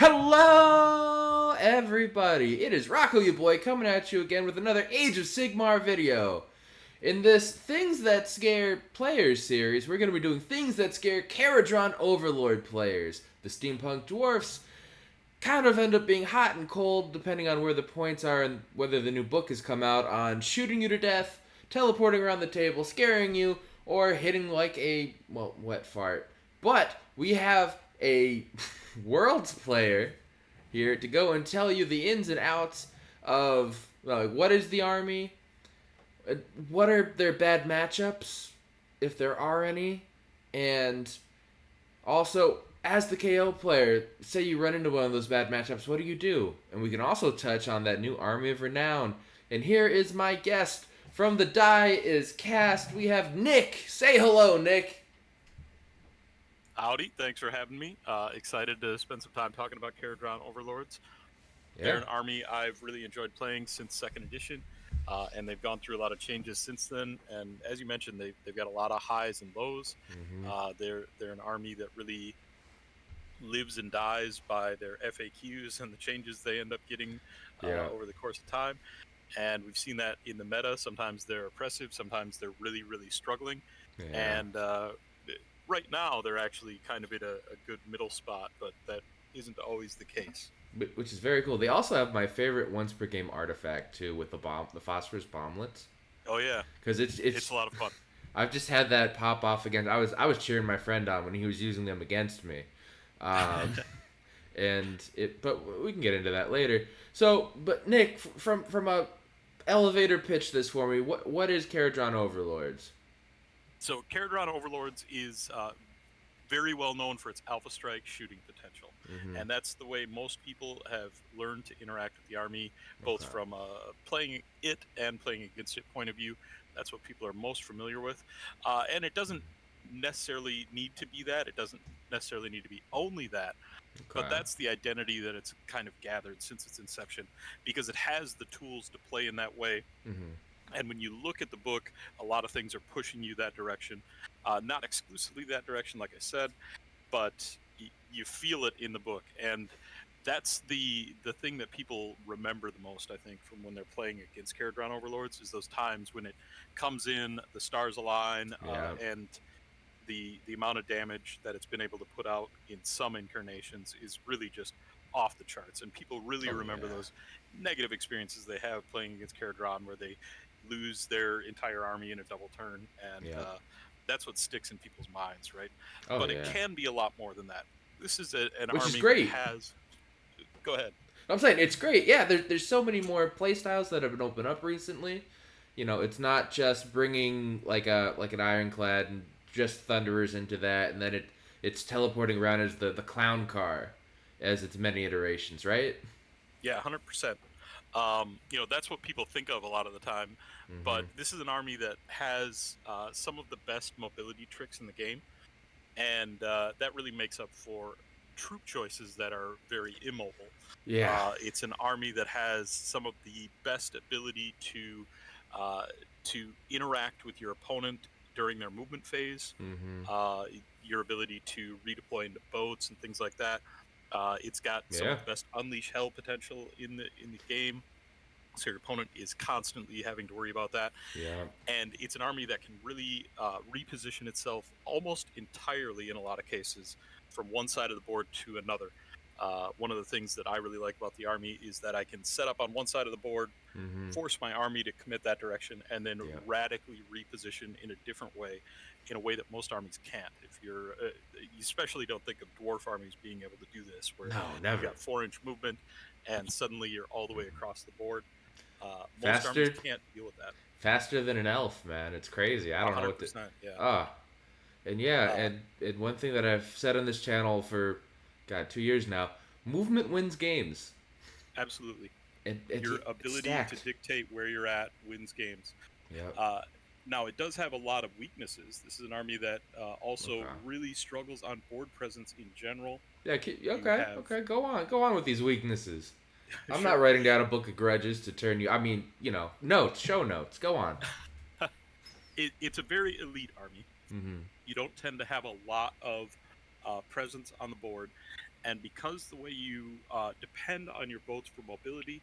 Hello, everybody! It is Rocco, your boy, coming at you again with another Age of Sigmar video. In this Things That Scare Players series, we're going to be doing things that scare Kharadron Overlord players. The steampunk dwarfs kind of end up being hot and cold depending on where the points are and whether the new book has come out on shooting you to death, teleporting around the table, scaring you, or hitting like a, well, wet fart. But we have a Worlds player here to go and tell you the ins and outs of what is the army, what are their bad matchups, if there are any, and also, as the KO player, say you run into one of those bad matchups, what do you do? And we can also touch on that new Army of Renown. And here is my guest from the Die is Cast. We have Nick. Say hello, Nick. Howdy, thanks for having me. Excited to spend some time talking about Kharadron Overlords. They're Yeah. an army I've really enjoyed playing since 2nd edition, and they've gone through a lot of changes since then. And as you mentioned, they've got a lot of highs and lows. Mm-hmm. They're an army that really lives and dies by their FAQs and the changes they end up getting Yeah. over the course of time. And we've seen that in the meta. Sometimes they're oppressive, sometimes they're really, really struggling. Yeah. And right now, they're actually kind of in a good middle spot, but that isn't always the case. Which is very cool. They also have my favorite once per game artifact too, with the phosphorus bomblets. Oh yeah, Because it's a lot of fun. I've just had that pop off again. I was cheering my friend on when he was using them against me. Um, but we can get into that later. So, but Nick, from a elevator pitch this for me. What is Kharadron Overlords? So Kharadron Overlords is very well known for its Alpha Strike shooting potential. Mm-hmm. And that's the way most people have learned to interact with the army, both Okay. from playing it and playing against it point of view. That's what people are most familiar with. And it doesn't necessarily need to be that. It doesn't necessarily need to be only that. But Okay. that's the identity that it's kind of gathered since its inception, because it has the tools to play in that way. Mm-hmm. And when you look at the book, a lot of things are pushing you that direction. Not exclusively that direction, like I said, but you feel it in the book. And that's the thing that people remember the most, I think, from when they're playing against Kharadron Overlords, is those times when it comes in, the stars align, Yeah. and the amount of damage that it's been able to put out in some incarnations is really just off the charts. And people really Oh remember yeah. those negative experiences they have playing against Kharadron, where they lose their entire army in a double turn, and Yeah. that's what sticks in people's minds, right? Oh But it yeah. can be a lot more than that. This is an Which is army that great. has. Go ahead. I'm saying it's great. Yeah, there's so many more playstyles that have been opened up recently. It's not just bringing like an ironclad and just thunderers into that, and then it's teleporting around as the clown car, as its many iterations, right? Yeah, 100%. That's what people think of a lot of the time. Mm-hmm. But this is an army that has some of the best mobility tricks in the game, and that really makes up for troop choices that are very immobile. Yeah. It's an army that has some of the best ability uh, to interact with your opponent during their movement phase. Mm-hmm. Uh, your ability to redeploy into boats and things like that. It's got some Yeah. of the best unleash hell potential in the game, so your opponent is constantly having to worry about that. Yeah. And it's an army that can really reposition itself almost entirely in a lot of cases from one side of the board to another. One of the things that I really like about the army is that I can set up on one side of the board, Mm-hmm. force my army to commit that direction, and then Yeah. radically reposition in a different way, in a way that most armies can't. If you especially don't think of dwarf armies being able to do this, where No, you've never. got 4-inch movement and suddenly you're all the way across the board. Most armies Faster, can't deal with that. faster than an elf, man. It's crazy. I A don't know hundred what to. percent, yeah. Ah, and yeah, Uh, and one thing that I've said on this channel for, God, 2 years now, movement wins games. Absolutely. It's Your ability to stacked. dictate where you're at wins games. Yep. Uh, Now, it does have a lot of weaknesses. This is an army that also Okay. really struggles on board presence in general. Yeah. You Okay. have, Okay. Go on with these weaknesses. I'm not sure, writing down a book of grudges to turn you. I mean, notes, show notes. Go on. it's a very elite army. Mm-hmm. You don't tend to have a lot of presence on the board, And because the way you depend on your boats for mobility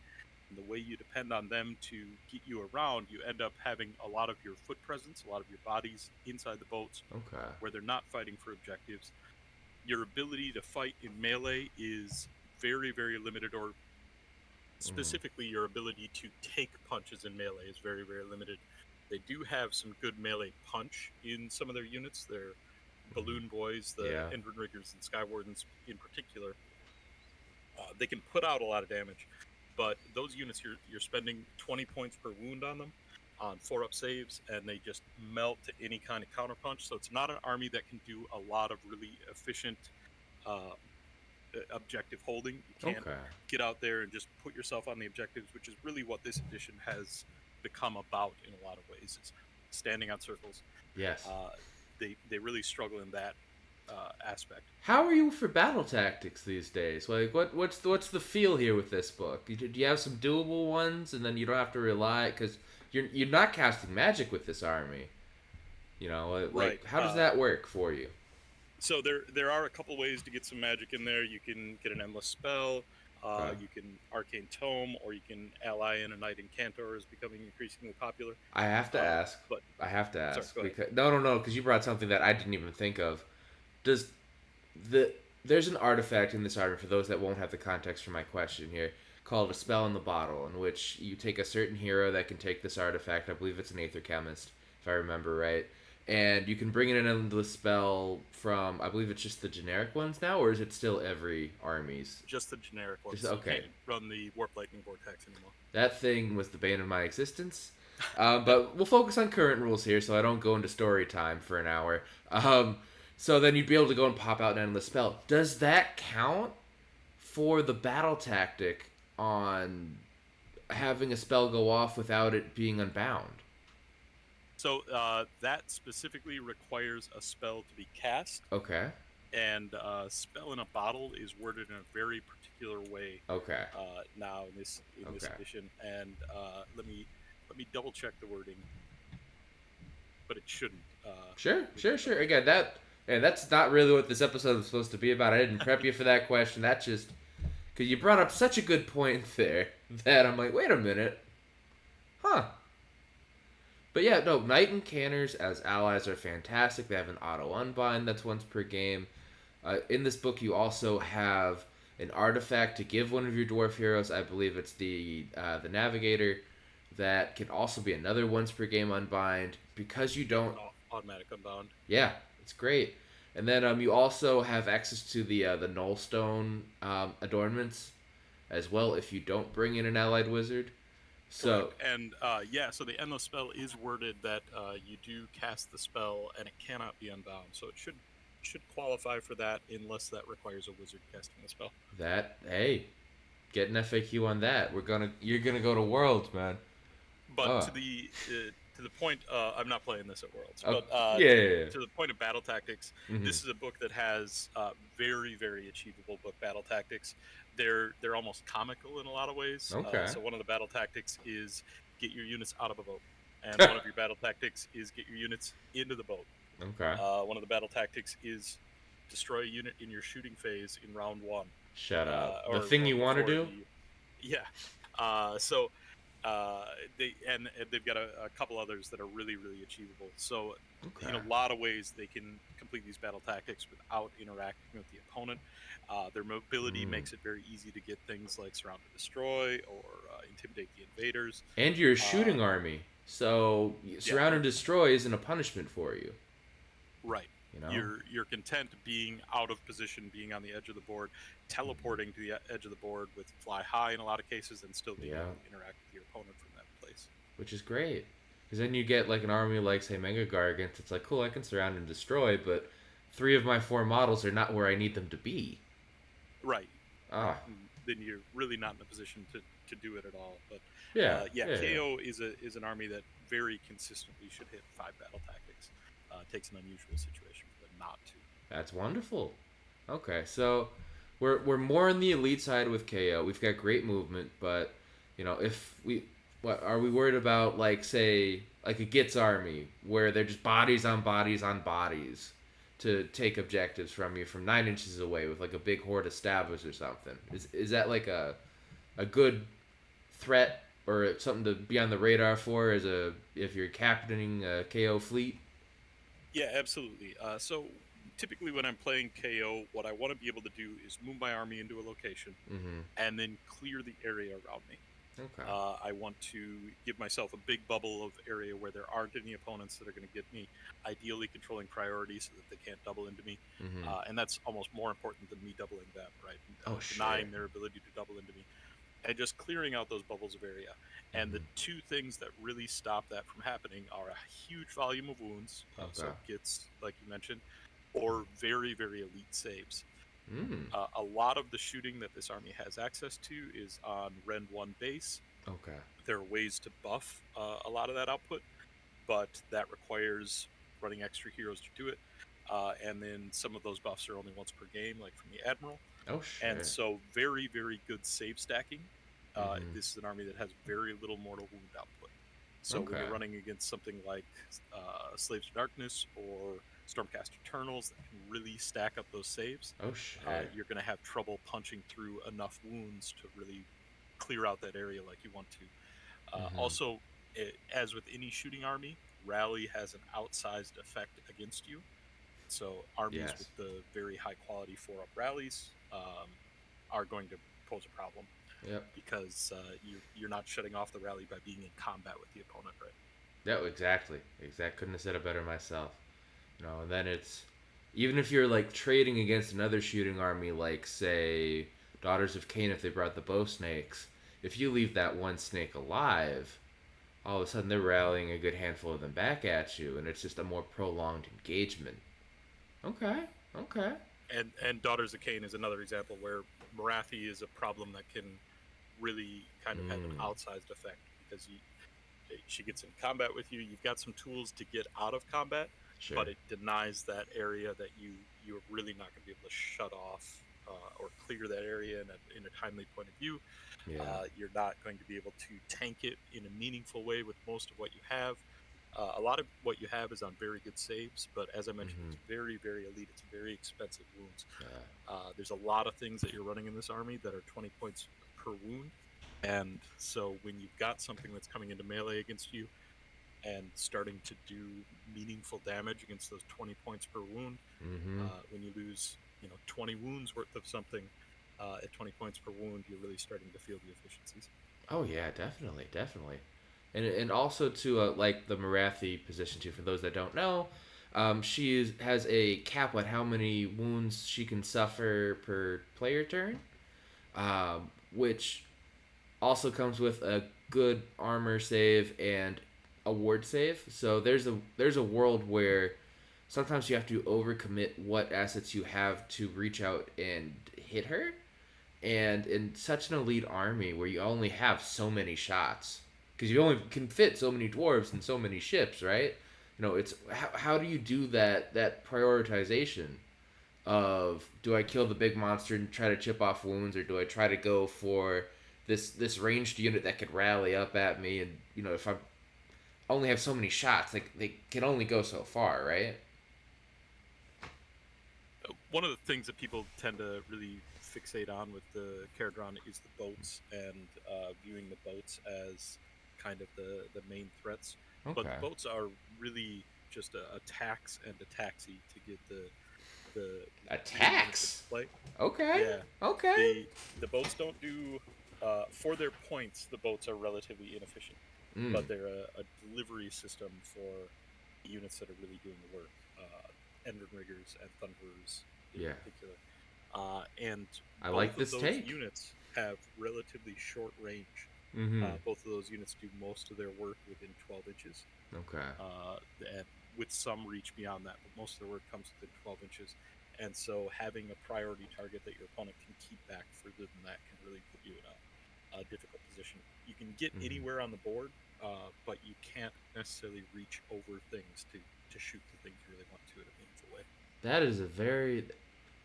and the way you depend on them to get you around, you end up having a lot of your foot presence, a lot of your bodies inside the boats Okay. where they're not fighting for objectives. Your ability to fight in melee is very, very limited, or Mm. specifically, your ability to take punches in melee is very, very limited. They do have some good melee punch in some of their units. Their balloon boys, the Yeah. Endrinriggers and Skywardens in particular, they can put out a lot of damage. But those units, you're spending 20 points per wound on them, on 4-up saves, and they just melt to any kind of counterpunch. So it's not an army that can do a lot of really efficient uh, objective holding. You can't Okay. get out there and just put yourself on the objectives, which is really what this edition has become about in a lot of ways. It's standing on circles. Yes. Uh, they really struggle in that aspect. How are you for battle tactics these days? Like, what's the feel here with this book? Do you have some doable ones, and then you don't have to rely because you're not casting magic with this army. You know, Right. how does that work for you? So there are a couple ways to get some magic in there. You can get an endless spell. Okay. You can arcane tome, or you can ally in a knight incantor is becoming increasingly popular. I have to ask. But I have to sorry, ask go ahead. because no, because you brought something that I didn't even think of. Does there's an artifact in this armor for those that won't have the context for my question here called a spell in the bottle, in which you take a certain hero that can take this artifact. I believe it's an aether chemist, if I remember right, and you can bring in an endless spell from, I believe it's just the generic ones now, or is it still every army's? Just the generic ones. Okay. You can't run the warp lightning vortex anymore. That thing was the bane of my existence. But we'll focus on current rules here, so I don't go into story time for an hour. So then you'd be able to go and pop out an endless spell. Does that count for the battle tactic on having a spell go off without it being unbound? So that specifically requires a spell to be cast, Okay. and spell in a bottle is worded in a very particular way Okay. now in this Okay. edition. And let me double check the wording, but it shouldn't. Sure. Again, that's not really what this episode was supposed to be about. I didn't prep you for that question. That just because you brought up such a good point there that I'm like, wait a minute, huh? But yeah, no, Knight and Canners as allies are fantastic. They have an auto unbind that's once per game. In this book, you also have an artifact to give one of your dwarf heroes. I believe it's the Navigator, that can also be another once per game unbind because you don't Automatic unbound. Yeah, it's great. And then you also have access to the Nullstone adornments as well if you don't bring in an allied wizard. So correct. And so the endless spell is worded that you do cast the spell and it cannot be unbound. So it should qualify for that unless that requires a wizard casting the spell. get an FAQ on that. You're gonna go to Worlds, man. But to the point, I'm not playing this at Worlds. Oh, But yeah. to the point of battle tactics, this is a book that has very, very achievable book battle tactics. They're almost comical in a lot of ways. Okay. So one of the battle tactics is get your units out of a boat, and one of your battle tactics is get your units into the boat. Okay. One of the battle tactics is destroy a unit in your shooting phase in round 1. Shut up. The thing you want to do? So they've got a couple others that are really, really achievable. So in a lot of ways, they can complete these battle tactics without interacting with the opponent. Their mobility makes it very easy to get things like surround and destroy or intimidate the invaders. And you're a shooting army, so surround and destroy isn't a punishment for you. Right. You know? You're content being out of position, being on the edge of the board, teleporting to the edge of the board with fly high in a lot of cases, and still being able to interact with your opponent from that place. Which is great. Because then you get like an army like, say, Mega Gargants. It's like, cool, I can surround and destroy, but 3 of my 4 models are not where I need them to be. Right. Ah. Then you're really not in a position to do it at all. But KO is an army that very consistently should hit 5 battle tactics. It takes an unusual situation for them not to. That's wonderful. Okay, so we're more on the elite side with KO. We've got great movement, but are we worried about, like, say, like a Gitz army where they're just bodies on bodies on bodies? to take objectives from you from 9 inches away with like a big horde established or something. Is that like a good threat or something to be on the radar for as a if you're captaining a KO fleet? Yeah, absolutely. So typically when I'm playing KO, what I want to be able to do is move my army into a location Mm-hmm. and then clear the area around me. Okay. I want to give myself a big bubble of area where there aren't any opponents that are going to get me, ideally controlling priority so that they can't double into me. Mm-hmm. And that's almost more important than me doubling them, right? Oh sure. Denying their ability to double into me and just clearing out those bubbles of area. And the Mm-hmm. two things that really stop that from happening are a huge volume of wounds, Okay. so gets, like you mentioned, or very, very elite saves. Mm. A lot of the shooting that this army has access to is on Rend 1 base. Okay. There are ways to buff a lot of that output, but that requires running extra heroes to do it. And then some of those buffs are only once per game, like from the Admiral. Oh And sure. so, very, very good save stacking. Mm-hmm. This is an army that has very little mortal wound output. So, when Okay. you're running against something like Slaves to Darkness or Stormcast Eternals that can really stack up those saves, Oh sure. you're going to have trouble punching through enough wounds to really clear out that area like you want to. Mm-hmm. Also, as with any shooting army, rally has an outsized effect against you. So armies with Yes. the very high quality 4-up rallies are going to pose a problem Yep. because you're not shutting off the rally by being in combat with the opponent, right? Yeah, exactly. Couldn't have said it better myself. And then it's even if you're like trading against another shooting army, like say Daughters of Cain, if they brought the bow snakes, if you leave that one snake alive, all of a sudden they're rallying a good handful of them back at you, and it's just a more prolonged engagement. Okay, okay. And Daughters of Cain is another example where Marathi is a problem that can really kind of have an Mm, outsized effect because she gets in combat with you. You've got some tools to get out of combat, sure. but it denies that area that you're really not going to be able to shut off or clear that area in a timely point of view. Yeah. You're not going to be able to tank it in a meaningful way with most of what you have. A lot of what you have is on very good saves, but as I mentioned, Mm-hmm. it's very, very elite. It's very expensive wounds. Yeah. There's a lot of things that you're running in this army that are 20 points per wound. And so when you've got something that's coming into melee against you and starting to do meaningful damage against those 20 points per wound, Mm-hmm. when you lose 20 wounds worth of something at 20 points per wound, you're really starting to feel the efficiencies. Oh yeah, definitely, definitely. And also to like the Marathi position too. For those that don't know, has a cap on how many wounds she can suffer per player turn, which also comes with a good armor save and a ward save. So there's a world where sometimes you have to overcommit what assets you have to reach out and hit her. And in such an elite army where you only have so many shots, because you only can fit so many dwarves and so many ships, right? It's how do you do that prioritization of do I kill the big monster and try to chip off wounds, or do I try to go for this ranged unit that could rally up at me, and if I only have so many shots, like they can only go so far, right? One of the things that people tend to really fixate on with the Kharadron is the boats and viewing the boats as kind of the main threats. But the Okay. boats are really just a tax and a taxi to get the A real units into tax. play. Okay. Yeah, Okay. the boats don't do for their points. The boats are relatively inefficient, Mm. but they're a delivery system for units that are really doing the work. Endrin riggers and thunderers in Yeah. particular, and I like both of this those take. units have relatively short range. Mm-hmm. Both of those units do most of their work within 12 inches, Okay. and with some reach beyond that, but most of their work comes within 12 inches. And so having a priority target that your opponent can keep back further than that can really put you in a difficult position. You can get Mm-hmm. anywhere on the board, but you can't necessarily reach over things to shoot the things you really want to in a meaningful way. That is a very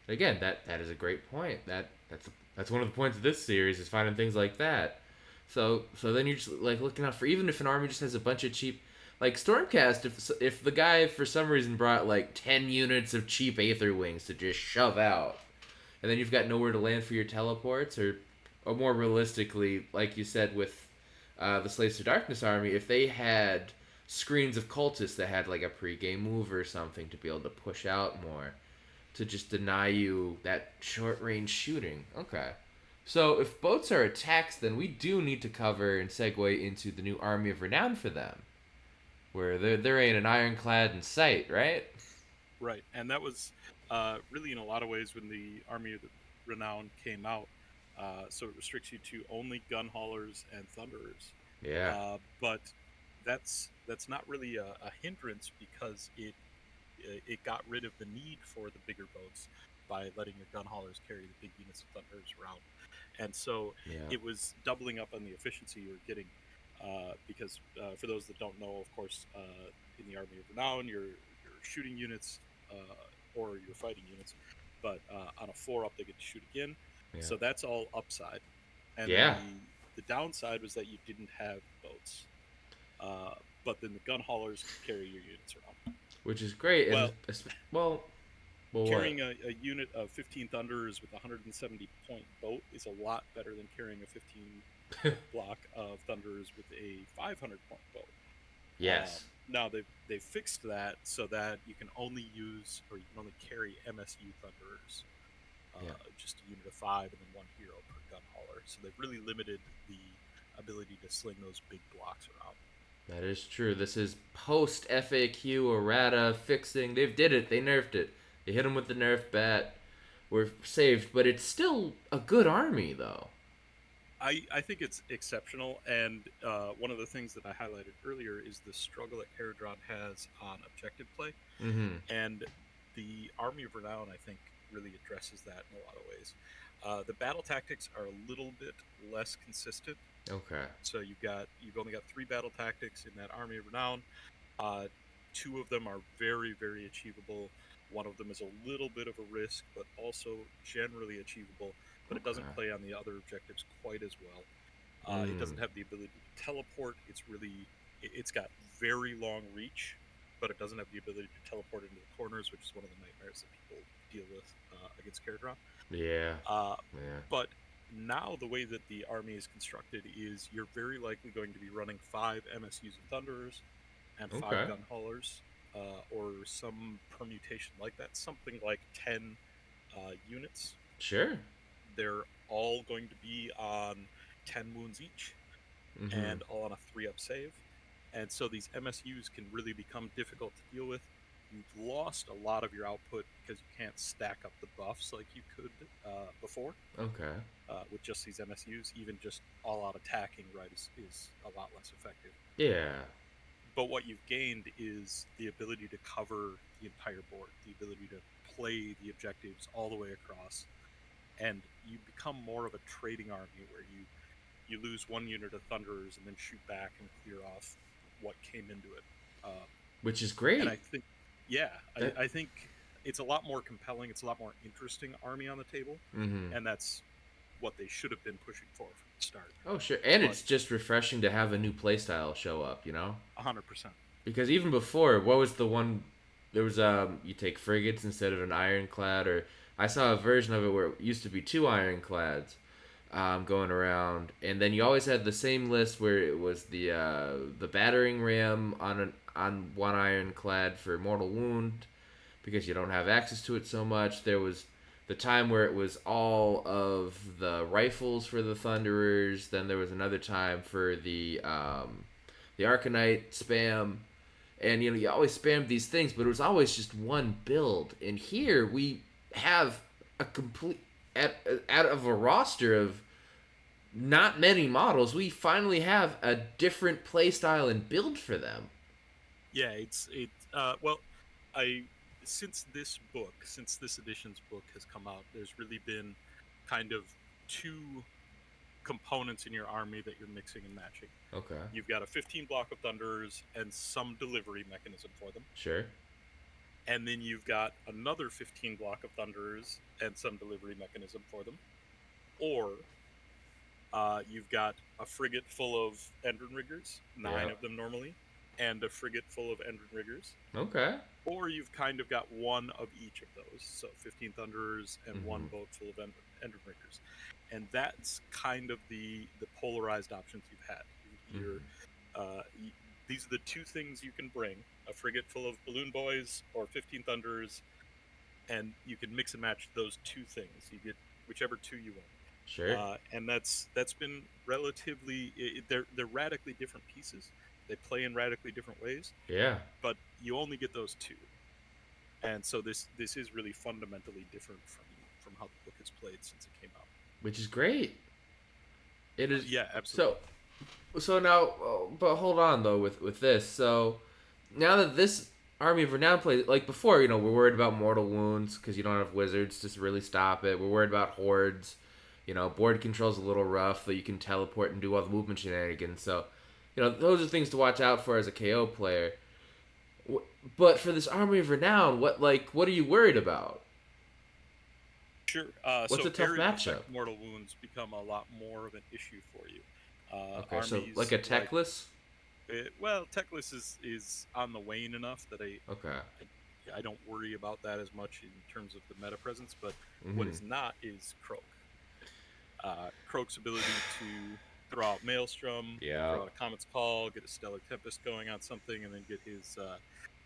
again that is a great point. That's one of the points of this series is finding things like that. So then you're just like looking out for even if an army just has a bunch of cheap. like Stormcast, if the guy for some reason brought like 10 units of cheap Aether Wings to just shove out, and then you've got nowhere to land for your teleports, or more realistically, like you said with the Slaves to Darkness army, if they had screens of cultists that had like a pre-game move or something to be able to push out more, to just deny you that short range shooting. Okay. So if boats are attacks, then we do need to cover and segue into the new Army of Renown for them, where there ain't an ironclad in sight, right? Right, and that was really in a lot of ways when the Army of the Renown came out. So it restricts you to only gun haulers and thunderers, Yeah. but that's not really a hindrance because it got rid of the need for the bigger boats by letting your gun haulers carry the big units of thunderers around, and so Yeah. it was doubling up on the efficiency you were getting. Because for those that don't know, of course, in the Army of Renown, your shooting units or your fighting units, but on a 4-up they get to shoot again. Yeah. So that's all upside, and then Yeah. the downside was that you didn't have boats. Uh, but then the gun haulers could carry your units around. Which is great, and Well, well, what? carrying a unit of 15 Thunderers with a 170 point boat is a lot better than carrying a 15 block of Thunderers with a 500 point boat. Yes. Now they've fixed that so that you can only use or you can only carry MSU Thunderers, Yeah. just a unit of 5 and then one hero per gun hauler. So they've really limited the ability to sling those big blocks around. That is true. This is post FAQ errata fixing. They've did it. They nerfed it. They hit them with the nerf bat. We're saved, but it's still a good army, though. I think it's exceptional, and one of the things that I highlighted earlier is the struggle that Kharadron has on objective play, Mm-hmm. and the Army of Renown, I think, really addresses that in a lot of ways. The battle tactics are a little bit less consistent, Okay. so you've only got 3 battle tactics in that Army of Renown. Uh, 2 of them are very very achievable. One of them is a little bit of a risk, but also generally achievable. But it Okay. doesn't play on the other objectives quite as well. It Mm. doesn't have the ability to teleport. It's got very long reach, but it doesn't have the ability to teleport into the corners, which is one of the nightmares that people deal with against Kharadron. Yeah. Uh, Yeah. but now the way that the army is constructed is you're very likely going to be running 5 MSUs and Thunderers and 5 Okay. gun haulers, or some permutation like that, something like 10 units. Sure. They're all going to be on 10 wounds each Mm-hmm. and all on a 3-up save. And so these MSUs can really become difficult to deal with. You've lost a lot of your output because you can't stack up the buffs like you could before Okay. with just these MSUs. Even just all-out attacking, right, is a lot less effective. Yeah. But what you've gained is the ability to cover the entire board, the ability to play the objectives all the way across, and you become more of a trading army where you lose one unit of Thunderers and then shoot back and clear off what came into it. Which is And I great. think, yeah, That. I think it's a lot more compelling. It's a lot more interesting army on the table, Mm-hmm. and that's what they should have been pushing for from the start. Oh, sure. And But it's just refreshing to have a new playstyle show up, you know? 100%. Because even before, what was the one? There was you take frigates instead of an ironclad, or I saw a version of it where it used to be 2 ironclads going around, and then you always had the same list where it was the battering ram on 1 ironclad for mortal wound because you don't have access to it so much. There was the time where it was all of the rifles for the Thunderers. Then there was another time for the Arcanite spam, and you always spammed these things, but it was always just one build. And here we have a complete out of a roster of not many models, we finally have a different playstyle and build for them. Yeah, well, I since this edition's book has come out, there's really been kind of 2 components in your army that you're mixing and matching. Okay. You've got a 15 block of Thunderers and some delivery mechanism for them. Sure. And then you've got another 15 block of Thunderers and some delivery mechanism for them. Or you've got a frigate full of Endrin Riggers, 9 Yeah. of them normally, and a frigate full of Endrin riggers, Okay. or you've kind of got one of each of those, so 15 Thunderers and one Mm-hmm. boat full of Endrin riggers, and that's kind of the polarized options you've had. You're Mm-hmm. these are the two things you can bring: a frigate full of balloon boys or 15 Thunderers, and you can mix and match those two things. You get whichever two you want. Sure. And that's been relatively. They're radically different pieces. They play in radically different ways, Yeah. but you only get those two. And so this is really fundamentally different from how the book has played since it came out. Which is great. It is. Yeah, So absolutely. so now, but hold on though with this. So now that this Army of Renown plays, like before, we're worried about mortal wounds because you don't have wizards to really stop it. We're worried about hordes. Board control's a little rough, but you can teleport and do all the movement shenanigans. So, those are things to watch out for as a KO player. But for this Army of Renown, what are you worried about? Sure. What's So a tough areas of matchup? effect mortal wounds become a lot more of an issue for you. Okay, so like Armies a like techless. well, Techless is on the wane enough that Okay. I don't worry about that as much in terms of the meta presence. But what Mm-hmm. is not is Croak. Croak's ability to throw out Maelstrom, Yeah. throw out a Comet's Call, get a Stellar Tempest going on something, and then get his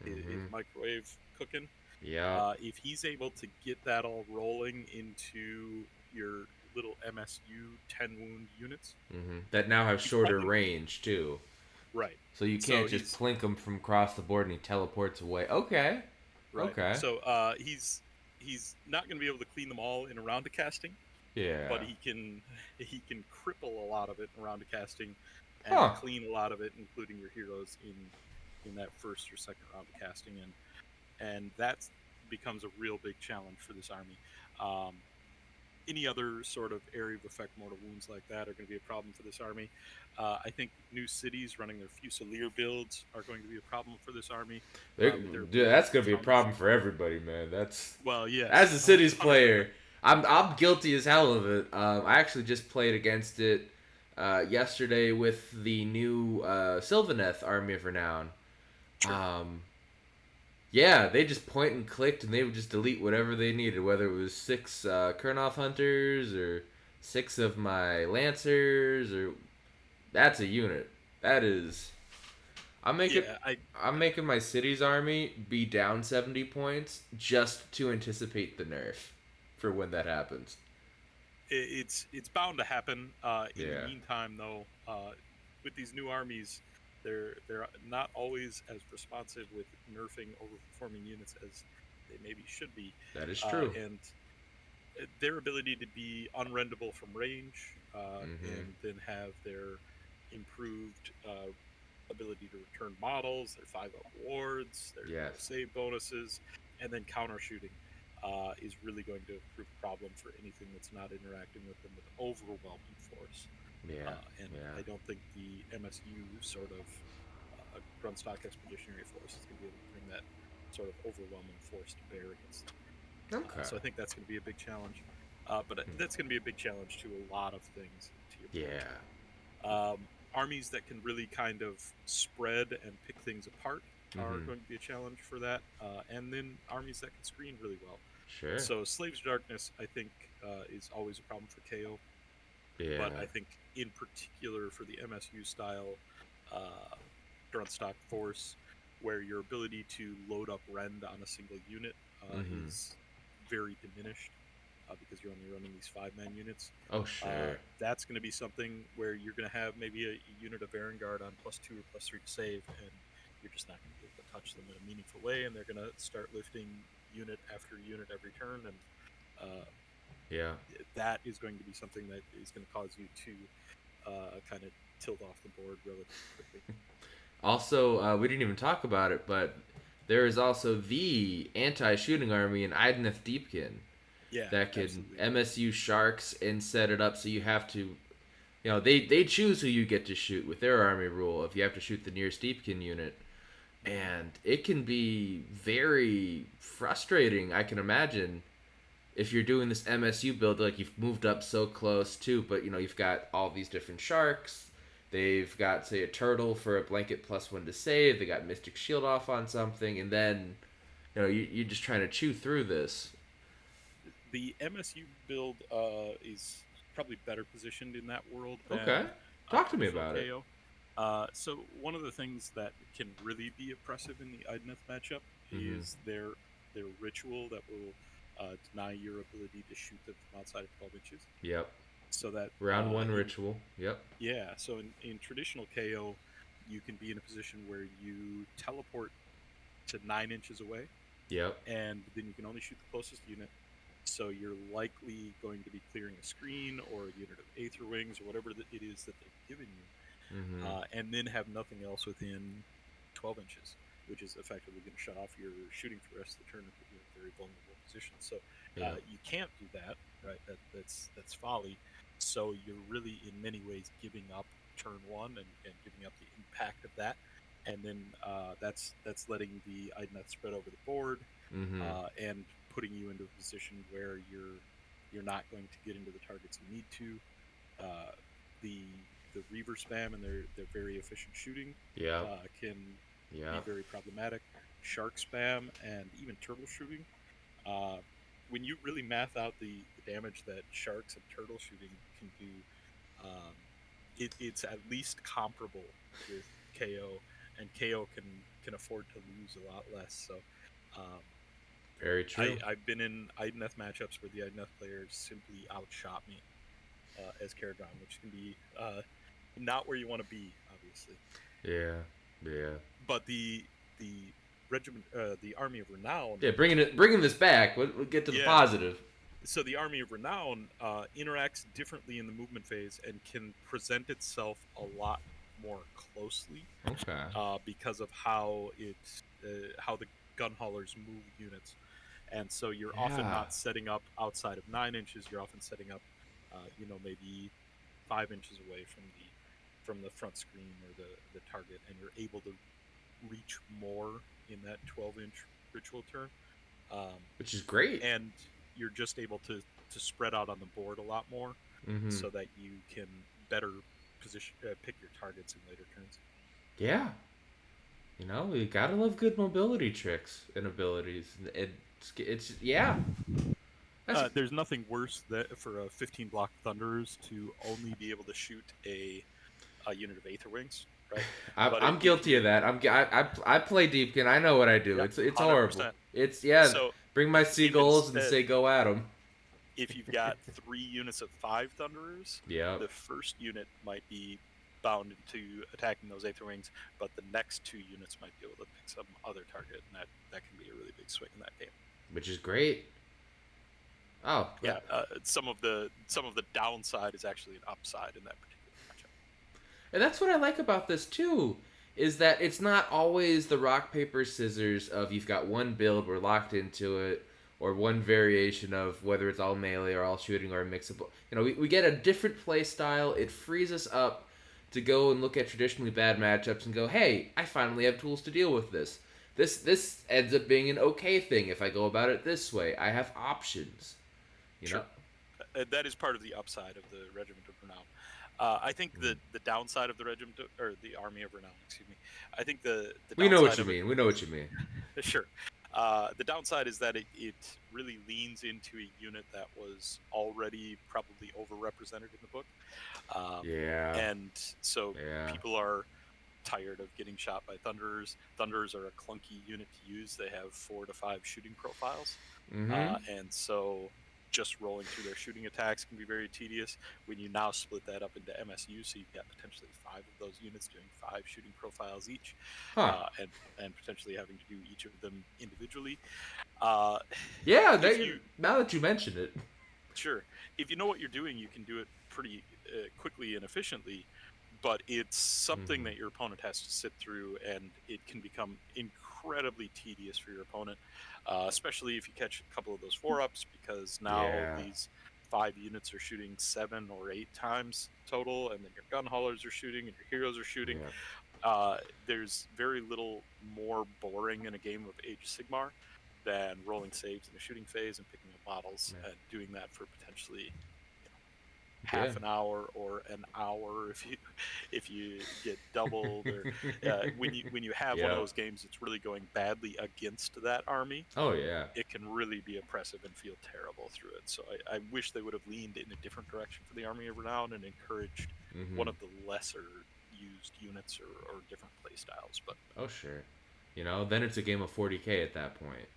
Mm-hmm. microwave cooking. Yeah. If he's able to get that all rolling into your little MSU 10 wound units, Mm-hmm. That now have he's shorter probably range too, right. so you So can't just plink him from across the board and he teleports away. Okay. right. Okay. So he's not going to be able to clean them all in a round of casting, but Yeah. he can cripple a lot of it in a round of casting, and Huh. clean a lot of it, including your heroes in that first or second round of casting, and that becomes a real big challenge for this army. Um, any other sort of area of effect mortal wounds like that are going to be a problem for this army. I think new cities running their Fusilier builds are going to be a problem for this army with their Dude, ability that's to gonna be a counter problem shoot. for everybody, man. That's Well, as yes, a cities 100%. player, I'm guilty as hell of it. I actually just played against it yesterday with the new Sylvaneth Army of Renown. Sure. Um, Yeah, they just point and clicked, and they would just delete whatever they needed, whether it was six Kurnoth hunters or six of my lancers, or that's a unit. That is, I'm making, Yeah, I'm making my city's army be down 70 points just to anticipate the nerf for when that happens. it's bound to happen. In the Yeah, meantime, though, with these new armies, they're not always as responsive with nerfing overperforming units as they maybe should be, that is true. and their ability to be unrendable from range, Mm-hmm. and then have their improved ability to return models, their 5-up wards, their Yes. save bonuses, and then counter shooting is really going to prove a problem for anything that's not interacting with them with overwhelming force. Yeah. And Yeah. I don't think the MSU sort of Grunstock Expeditionary Force is going to be able to bring that sort of overwhelming force to bear against them. Okay. So I think that's going to be a big challenge. But Hmm. that's going to be a big challenge to a lot of things, to your point. Yeah. Armies that can really kind of spread and pick things apart are Mm-hmm. going to be a challenge for that. And then armies that can screen really well. Sure. So Slaves of Darkness, I think, is always a problem for KO. But Yeah. I think, in particular, for the MSU style uh, Grunstock Force, where your ability to load up Rend on a single unit Mm-hmm. is very diminished because you're only running these 5-man units. Oh, sure. That's going to be something where you're going to have maybe a unit of Varangard on +2 or +3 to save, and you're just not going to be able to touch them in a meaningful way, and they're going to start lifting unit after unit every turn, and uh, Yeah. that is going to be something that is going to cause you to kind of tilt off the board relatively quickly. Also, we didn't even talk about it, but there is also the anti-shooting army in Ideneth Deepkin Yeah, that can absolutely. MSU sharks and set it up so you have to, they choose who you get to shoot with their army rule. If you have to shoot the nearest Deepkin unit, Mm-hmm. and it can be very frustrating. I can imagine if you're doing this MSU build, like you've moved up so close too, but you've got all these different sharks. They've got, say, a turtle for a blanket +1 to save. They got Mystic Shield off on something, and then you're just trying to chew through this. The MSU build is probably better positioned in that world Okay, than talk to me traditional about it. KO. So one of the things that can really be oppressive in the Idoneth matchup Mm-hmm. is their ritual that will deny your ability to shoot them from outside of 12 inches. Yep. So that Round one ritual. Yep. so in traditional KO, you can be in a position where you teleport to 9 inches away, Yep. and then you can only shoot the closest unit. So you're likely going to be clearing a screen or a unit of Aether Wings or whatever it is that they've given you, Mm-hmm. and then have nothing else within 12 inches, which is effectively going to shut off your shooting for the rest of the turn and put you in a very vulnerable position. So Yep. you can't do that, right? That's folly. So you're really, in many ways, giving up turn one and giving up the impact of that, and then that's letting the Idoneth spread over the board, Mm-hmm. and putting you into a position where you're not going to get into the targets you need to. Uh, the the Reaver spam and their very efficient shooting Yep. can be Yep. very problematic. Shark spam and even turtle shooting. Uh, when you really math out the damage that sharks and turtle shooting can do, um, it's at least comparable with KO, and KO can afford to lose a lot less. So um, Very true. I've been in Idoneth matchups where the Idoneth players simply outshot me as Kharadron, which can be not where you want to be, obviously. Yeah. Yeah. But the regiment, the Army of Renown, Yeah. Bringing this back. We'll get to the yeah. positive. So the Army of Renown interacts differently in the movement phase and can present itself a lot more closely Okay. because of how the gun haulers move units. And so you're often Yeah. not setting up outside of 9 inches. You're often setting up, maybe 5 inches away from the front screen or the target, and you're able to reach more in that 12-inch ritual turn. Um, Which is great. and you're just able to spread out on the board a lot more, Mm-hmm. so that you can better position pick your targets in later turns. Yeah. You gotta love good mobility tricks and abilities. It's yeah. That's There's nothing worse that for a 15 block Thunderers to only be able to shoot a unit of Aether Wings, right? But I'm if guilty of you, that. I play Deepkin. I know what I do. yeah, It's horrible. 100%. It's yeah. So Bring my if seagulls and instead, say go at them. if you've got 3 units of 5 Thunderers, Yep. the first unit might be bound into attacking those Aether Wings, but the next 2 units might be able to pick some other target, and that can be a really big swing in that game. Which is great. Oh, Yeah, some of the downside is actually an upside in that particular matchup. and that's what I like about this too, is that it's not always the rock paper scissors of you've got one build, we're locked into it, or one variation of whether it's all melee or all shooting or a mix of. We get a different play style. It frees us up to go and look at traditionally bad matchups and go, hey, I finally have tools to deal with this. This ends up being an okay thing if I go about it this way. I have options. You know. Sure, that is part of the upside of the Regiment of Renown. I think the downside of the Regiment or the Army of Renown, excuse me. I think the We know what downside you of it, mean. We know what you mean. sure. The downside is that it really leans into a unit that was already probably overrepresented in the book, um, Yeah. and so Yeah. people are tired of getting shot by Thunderers. Thunderers are a clunky unit to use. They have 4 to 5 shooting profiles, Mm-hmm. and so just rolling through their shooting attacks can be very tedious. When you now split that up into MSU, so you've got potentially 5 of those units doing 5 shooting profiles each, Huh. and potentially having to do each of them individually. Uh, Yeah. if you Now that you mention it. Sure, if you know what you're doing, you can do it pretty quickly and efficiently. But it's something Mm-hmm. that your opponent has to sit through, and it can become incredibly tedious for your opponent, especially if you catch a couple of those 4-ups, because now Yeah. these 5 units are shooting 7 or 8 times total, and then your gun haulers are shooting, and your heroes are shooting. Yeah. There's very little more boring in a game of Age of Sigmar than rolling saves in a shooting phase and picking up bottles Yeah. and doing that for potentially, Yeah. half an hour or an hour if you get doubled, or when you have one of Yeah. those games that's really going badly against that army, Oh yeah. it can really be oppressive and feel terrible through it. So I wish they would have leaned in a different direction for the Army of Renown and encouraged one Mm-hmm. of the lesser used units or different play styles. But Oh sure. Then it's a game of 40K at that point.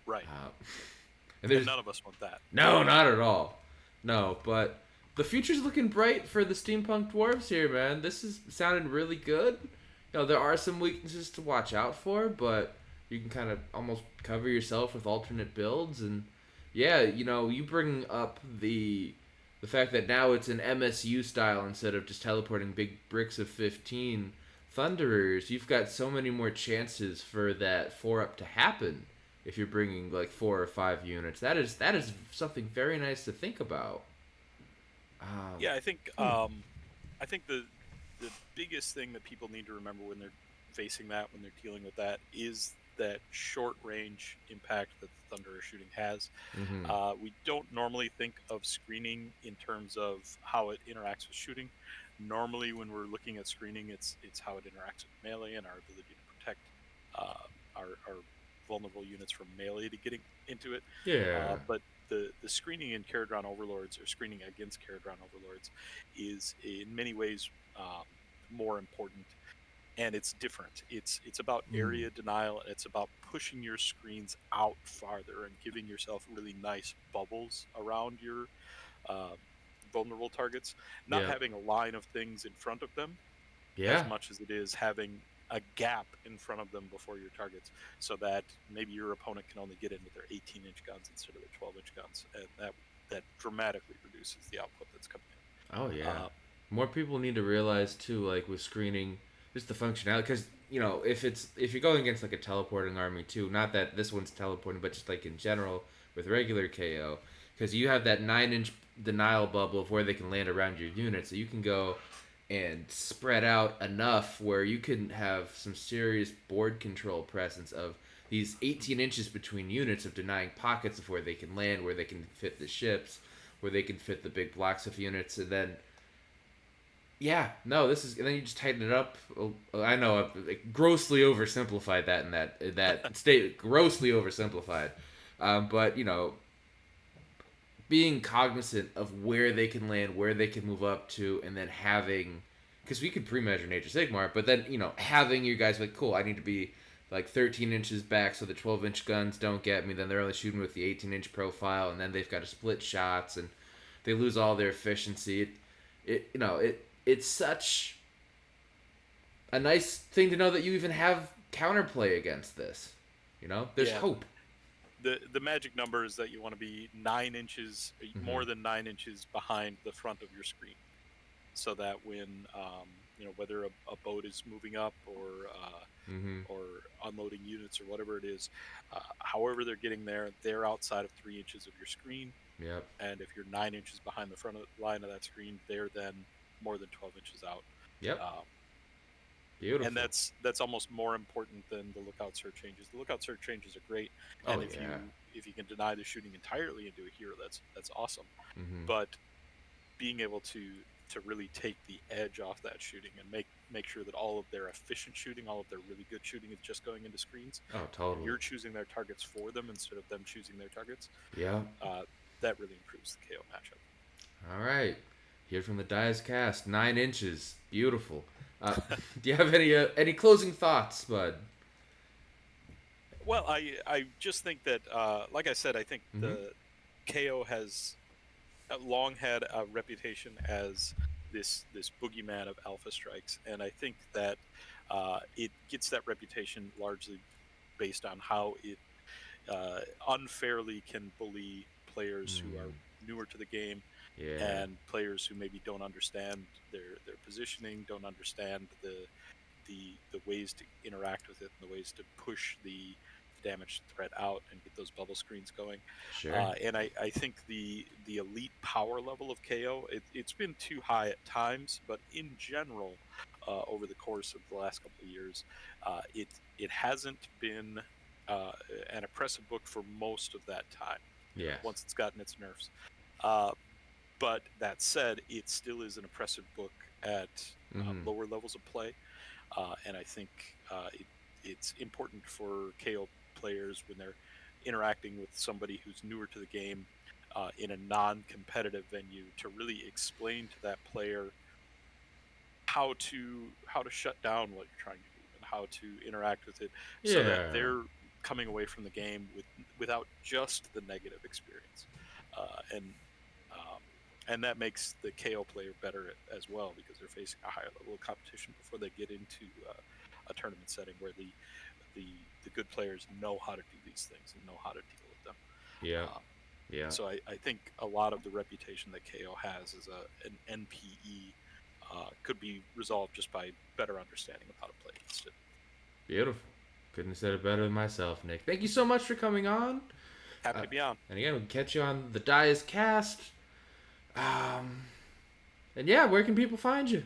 right, Uh, and and there's none of us want that. no, not at all. No, but the future's looking bright for the steampunk dwarves here, man. This is sounding really good. There are some weaknesses to watch out for, but you can kind of almost cover yourself with alternate builds. And yeah, you bring up the fact that now it's an MSU style instead of just teleporting big bricks of 15 Thunderers. You've got so many more chances for that 4-up to happen if you're bringing like 4 or 5 units. That is something very nice to think about. Um, Yeah, hmm. I think the biggest thing that people need to remember when they're facing that, when they're dealing with that, is that short range impact that the Thunderer shooting has. Mm-hmm. We don't normally think of screening in terms of how it interacts with shooting. Normally, when we're looking at screening, it's how it interacts with melee and our ability to protect uh, our vulnerable units from melee to getting into it. Yeah. But the screening in Kharadron Overlords, or screening against Kharadron Overlords, is in many ways um, more important, and it's different. It's about Mm. area denial. It's about pushing your screens out farther and giving yourself really nice bubbles around your uh, vulnerable targets. Not Yeah. having a line of things in front of them as Yeah. much as it is having a gap in front of them before your targets, so that maybe your opponent can only get in with their 18-inch guns instead of their 12-inch guns, and that dramatically reduces the output that's coming Oh in. yeah. More people need to realize too, like with screening, just the functionality. Because if you're going against like a teleporting army too, not that this one's teleporting, but just like in general with regular KO, because you have that 9-inch denial bubble of where they can land around your unit, so you can go and spread out enough where you can have some serious board control presence of these 18 inches between units of denying pockets of where they can land, where they can fit the ships, where they can fit the big blocks of units, and then yeah, no, this is, and then you just tighten it up. I know I've like, grossly oversimplified that in that state, grossly oversimplified, but being cognizant of where they can land, where they can move up to, and then having, because we could pre-measure Nature Sigmar, but then having you guys like, cool, I need to be like 13 inches back so the 12-inch guns don't get me. Then they're only shooting with the 18-inch profile, and then they've got to split shots, and they lose all their efficiency. It's such a nice thing to know that you even have counterplay against this. There's Yeah, hope. the magic number is that you want to be 9 inches, Mm-hmm. more than 9 inches behind the front of your screen, so that when whether a boat is moving up Mm-hmm. or unloading units or whatever it is, however they're getting there, they're outside of 3 inches of your screen. Yep. And if you're 9 inches behind the front of line of that screen, they're then more than 12 inches out. Yep. Um, and Beautiful. that's almost more important than the lookout search changes. The lookout search changes are great, Oh and yeah. if you can deny the shooting entirely into a hero, that's awesome. Mm-hmm. But being able to really take the edge off that shooting and make sure that all of their efficient shooting, all of their really good shooting is just going into screens, Oh and totally. you're choosing their targets for them instead of them choosing their targets, Yeah. uh, that really improves the KO matchup. All right. Here from the Dias cast, 9 inches. Beautiful. Do you have any closing thoughts, Bud? Well, I just think that, like I said, I think Mm-hmm. the KO has long had a reputation as this boogeyman of alpha strikes, and I think that it gets that reputation largely based on how it unfairly can bully players who are Mm, newer to the game, yeah. and players who maybe don't understand their positioning, don't understand the ways to interact with it, and the ways to push the damage threat out and get those bubble screens going. Sure. And I think the elite power level of KO, it's been too high at times, but in general, over the course of the last couple of years, it hasn't been uh, an oppressive book for most of that time. Yeah. Once it's gotten its nerfs. Uh, But that said, it still is an oppressive book at Mm-hmm. lower levels of play, and I think it's important for KO players when they're interacting with somebody who's newer to the game in a non-competitive venue to really explain to that player how to shut down what you're trying to do and how to interact with it so that Yeah. they're coming away from the game without just the negative experience and um, and that makes the KO player better as well because they're facing a higher level of competition before they get into a tournament setting where the the good players know how to do these things and know how to deal with them. Yeah. Um, Yeah. so I think a lot of the reputation that KO has as an NPE could be resolved just by better understanding of how to play against it. Beautiful. Couldn't have said it better than myself, Nick. Thank you so much for coming on. Happy Uh, to be on. and again, we'll catch you on the Dice Cast. Um, and yeah, where can people find you?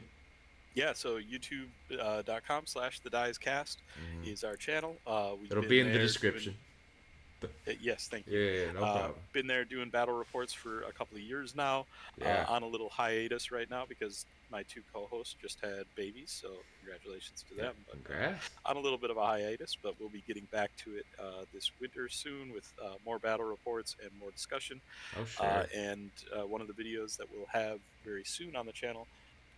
Yeah, so youtube.com/the Dies Cast Mm-hmm. is our channel. We've It'll be been in the there doing. description. Yes, thank you. Yeah, no problem. Been there doing battle reports for a couple of years now. Yeah. On a little hiatus right now because my two co-hosts just had babies, so congratulations to Yeah. them. But Congrats. on a little bit of a hiatus, but we'll be getting back to it this winter soon with more battle reports and more discussion. Oh, sure. And one of the videos that we'll have very soon on the channel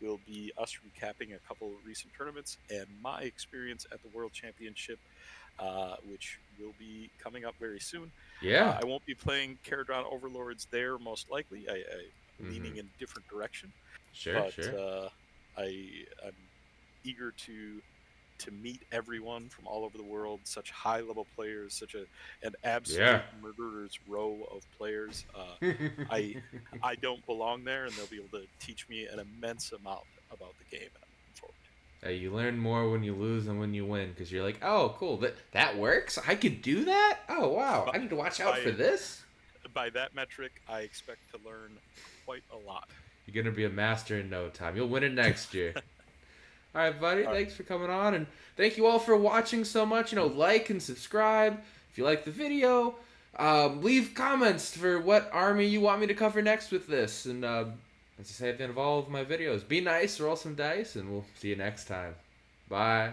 will be us recapping a couple of recent tournaments and my experience at the World Championship, which will be coming up very soon. Yeah. I won't be playing Kharadron Overlords there, most likely. I'm Mm-hmm. leaning in a different direction, Sure, but sure. I'm eager to meet everyone from all over the world, such high level players, such an Yeah. absolute murderer's row of players. I I don't belong there, and they'll be able to teach me an immense amount about the game, and I'm looking forward to it. You learn more when you lose than when you win because you're like, oh, cool, that works. I could do that. Oh, wow. But I need to watch out for by this. by that metric, I expect to learn quite a lot. You're gonna be a master in no time. You'll win it next year. All right, buddy. All right. Thanks for coming on, and thank you all for watching so much. Like and subscribe if you like the video. Leave comments for what army you want me to cover next with this, and as I say at the end of all of my videos, be nice, roll some dice, and we'll see you next time. Bye.